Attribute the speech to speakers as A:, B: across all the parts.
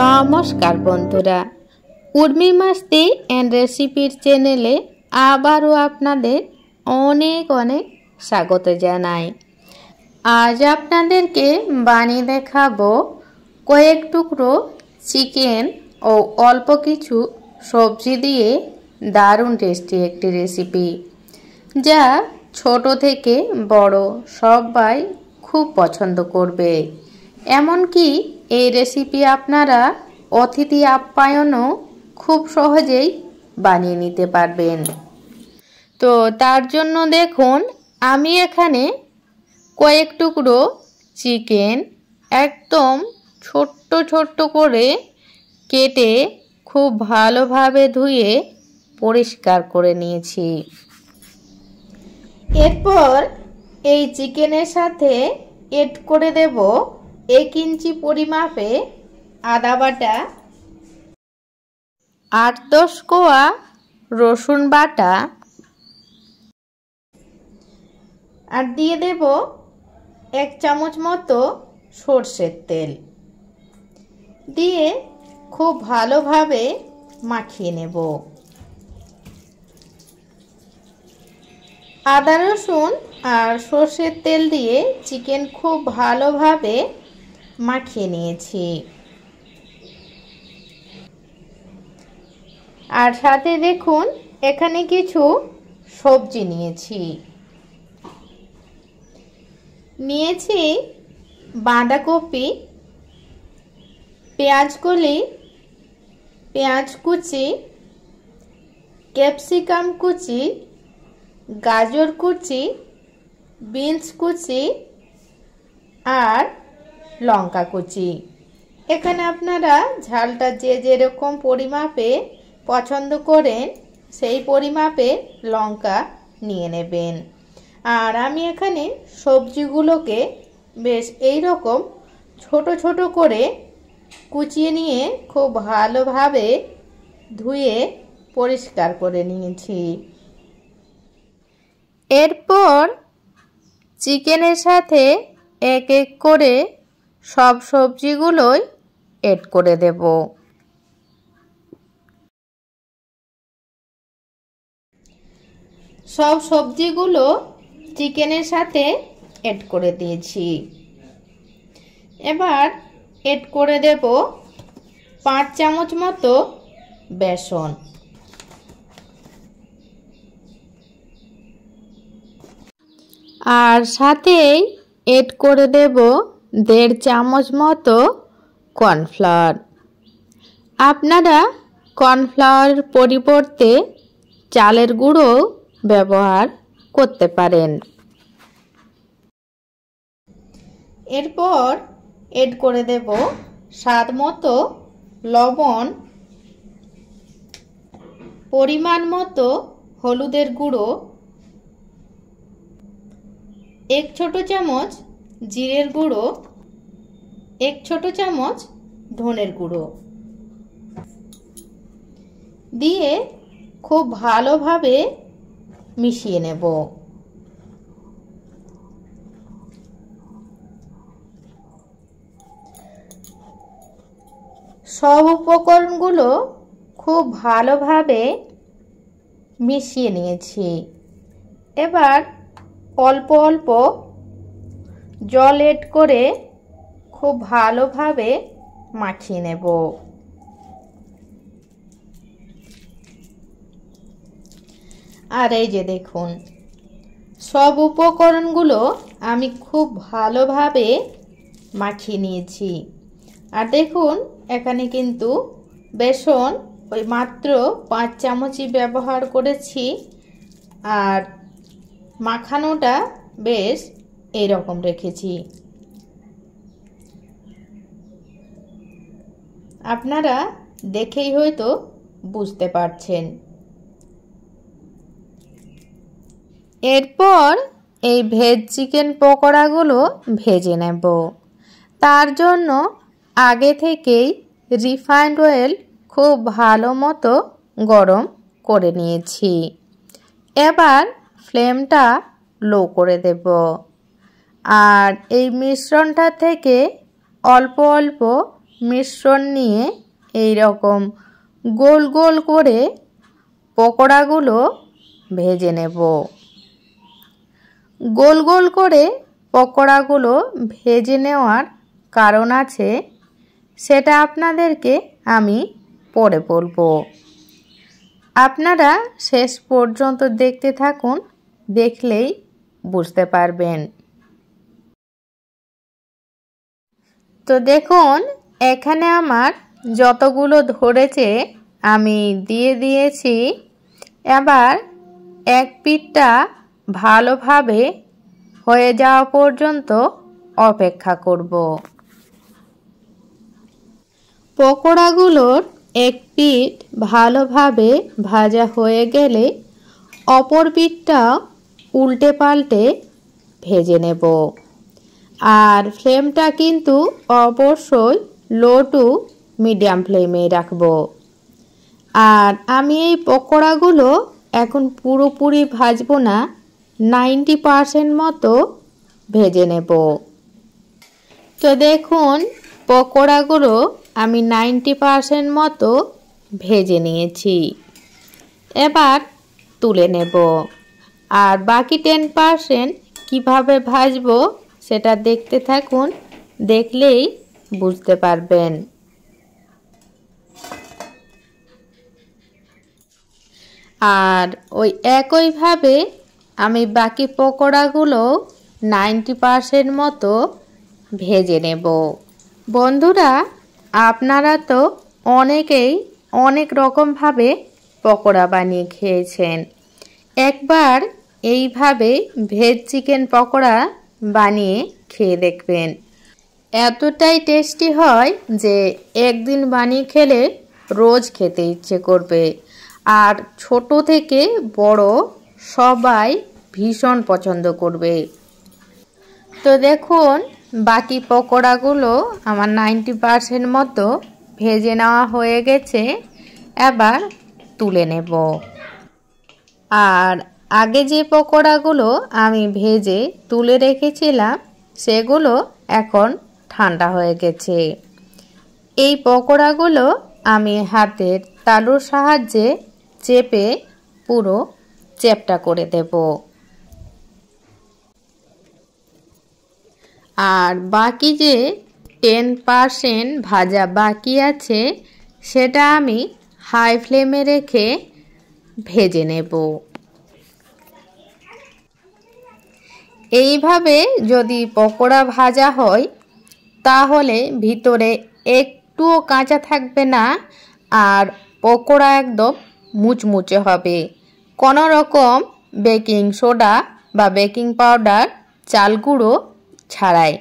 A: নমস্কার বন্ধুরা, উর্মি মাস্তি এন্ড রেসিপির চ্যানেলে আবারও আপনাদের অনেক অনেক স্বাগত জানাই। আজ আপনাদেরকে বানিয়ে দেখাবো কয়েক টুকরো চিকেন ও অল্প কিছু সবজি দিয়ে দারুণ টেস্টি একটি রেসিপি, যা ছোট থেকে বড় সবাই খুব পছন্দ করবে। এমনকি এই রেসিপি আপনারা অতিথি আপ্যায়নও খুব সহজেই বানিয়ে নিতে পারবেন। তো তার জন্য দেখুন, আমি এখানে কয়েক টুকরো চিকেন একদম ছোট্ট ছোট্ট করে কেটে খুব ভালোভাবে ধুয়ে পরিষ্কার করে নিয়েছি। এরপর এই চিকেনের সাথে এড করে দেব 1 ইঞ্চি পরিমাপে আদা বাটা, 8-10 কোয়া রসুন বাটা, আর দিয়ে দেব 1 চামচ মতো সরষের তেল। দিয়ে খুব ভালোভাবে মাখিয়ে নেব। আদা রসুন আর সরষের তেল দিয়ে চিকেন খুব ভালোভাবে মাখিয়ে নিয়েছি। আর সাথে দেখুন, এখানে কিছু সবজি নিয়েছি বাঁধাকপি, পেঁয়াজকলি, পেঁয়াজ কুচি, ক্যাপসিকাম কুচি, গাজর কুচি, বিনস কুচি আর লঙ্কা কুচি। এখানে আপনারা ঝালটা যে যেরকম পরিমাপে পছন্দ করেন সেই পরিমাপে লঙ্কা নিয়ে নেবেন। আর আমি এখানে সবজিগুলোকে বেশ এই রকম ছোট ছোট করে কুচিয়ে নিয়ে খুব ভালোভাবে ধুয়ে পরিষ্কার করে নিয়েছি। এরপর চিকেনের সাথে এক এক করে সব সবজিগুলোই এড করে দেব। সব সবজিগুলো চিকেনের সাথে এড করে দিয়েছি। এবার এড করে দেব 5 চামচ মতো বেসন। আর সাথেই এড করে দেব 1.5 চামচ মতো কর্নফ্লাওয়ার। আপনারা কর্নফ্লাওয়ারের পরিবর্তে চালের গুঁড়ো ব্যবহার করতে পারেন। এরপর এড করে দেব স্বাদ মতো লবণ, পরিমাণ মতো হলুদের গুঁড়ো, 1 ছোট চামচ জিরের গুঁড়ো, 1 ছোট চামচ ধনের গুঁড়ো দিয়ে খুব ভালোভাবে মিশিয়ে নেব। সব উপকরণগুলো খুব ভালোভাবে মিশিয়ে নিয়েছি। এবার অল্প অল্প জল এড করে খুব ভালোভাবে মাখিয়ে নেব। আর এই যে দেখুন, সব উপকরণগুলো আমি খুব ভালোভাবে মাখিয়ে নিয়েছি। আর দেখুন, এখানে কিন্তু বেসন ওই মাত্র 5 চামচই ব্যবহার করেছি। আর মাখানোটা বেশ এইরকম রেখেছি। আপনারা দেখেই হয়তো বুঝতে পারছেন। এরপর এই ভেজ চিকেন পকোড়াগুলো ভেজে নেব। তার জন্য আগে থেকেই রিফাইন্ড অয়েল খুব ভালো মতো গরম করে নিয়েছি। এবার ফ্লেমটা লো করে দেব। আর এই মিশ্রণটা থেকে অল্প অল্প মিশ্রণ নিয়ে এই রকম গোল গোল করে পকোড়াগুলো ভেজে নেব। গোল গোল করে পকোড়াগুলো ভেজে নেওয়ার কারণ আছে, সেটা আপনাদেরকে আমি পরে বলবো। আপনারা শেষ পর্যন্ত দেখতে থাকুন, দেখলেই বুঝতে পারবেন। তো দেখুন, এখানে আমার যতগুলো ধরেছে আমি দিয়ে দিয়েছি। এবার এক পিঠটা ভালোভাবে হয়ে যাওয়া পর্যন্ত অপেক্ষা করব। পকোড়াগুলোর এক পিঠ ভালোভাবে ভাজা হয়ে গেলে অপর পিঠটা উল্টে পাল্টে ভেজে নেব। আর ফ্লেমটা কিন্তু অবশ্যই লো টু মিডিয়াম ফ্লেমে রাখব। আর আমি এই পকোড়াগুলো এখন পুরোপুরি ভাজবো না, 90% মতো ভেজে নেব। তো দেখুন, পকোড়াগুলো আমি 90% মতো ভেজে নিয়েছি। এবার তুলে নেব। আর বাকি 10% কিভাবে ভাজবো সেটা দেখতে থাকুন, দেখলেই বুঝতে পারবেন। আর ওই একইভাবে আমি বাকি পকোড়াগুলো 90% মতো ভেজে নেব। বন্ধুরা, আপনারা তো অনেকেই অনেক রকমভাবে পকোড়া বানিয়ে খেয়েছেন। একবার এইভাবে ভেজ চিকেন পকোড়া বানিয়ে খেয়ে দেখবেন। এতটাই টেস্টি হয় যে একদিন বানিয়ে খেলে রোজ খেতে ইচ্ছে করবে। আর ছোট থেকে বড় সবাই ভীষণ পছন্দ করবে। তো দেখুন, বাকি পকোড়াগুলো আমার 90% মতো ভেজে নেওয়া হয়ে গেছে। এবার তুলে নেব। আর আগে যে পকোড়াগুলো আমি ভেজে তুলে রেখেছিলাম সেগুলো এখন ঠান্ডা হয়ে গেছে। এই পকোড়াগুলো আমি হাতের তালুর সাহায্যে চেপে পুরো চ্যাপ্টা করে দেব। আর বাকি যে 10% ভাজা বাকি আছে সেটা আমি হাই ফ্লেমে রেখে ভেজে নেব। এইভাবে যদি পকোড়া ভাজা হয় তাহলে ভিতরে একটুও কাঁচা থাকবে না, আর পকোড়া একদম মুচমুচে হবে। কোনো রকম বেকিং সোডা বা বেকিং পাউডার, চাল গুঁড়ো ছাড়াই।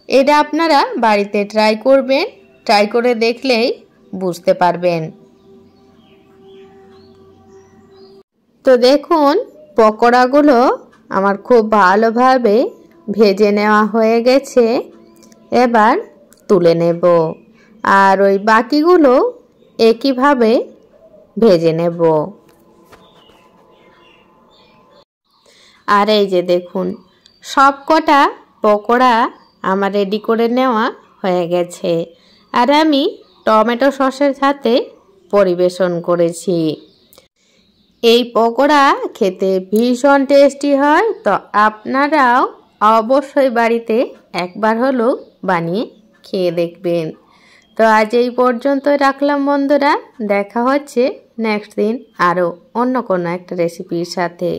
A: এটা আপনারা বাড়িতে ট্রাই করবেন, ট্রাই করে দেখলেই বুঝতে পারবেন। তো দেখুন, পকোড়াগুলো আমার খুব ভালোভাবে ভেজে নেওয়া হয়ে গেছে। এবার তুলে নেব। আর ওই বাকিগুলো একইভাবে ভেজে নেব। আর এই যে দেখুন, সব কটা পকোড়া আমার রেডি করে নেওয়া হয়ে গেছে। আর আমি টমেটো সসের সাথে পরিবেশন করেছি। এই পকোড়া খেতে ভীষণ টেস্টি হয়। তো আপনারাও অবশ্যই বাড়িতে একবার হলেও বানিয়ে খেয়ে দেখবেন। তো আজ এই পর্যন্ত রাখলাম বন্ধুরা। দেখা হচ্ছে নেক্সট দিন আরও অন্য কোনো একটা রেসিপির সাথে।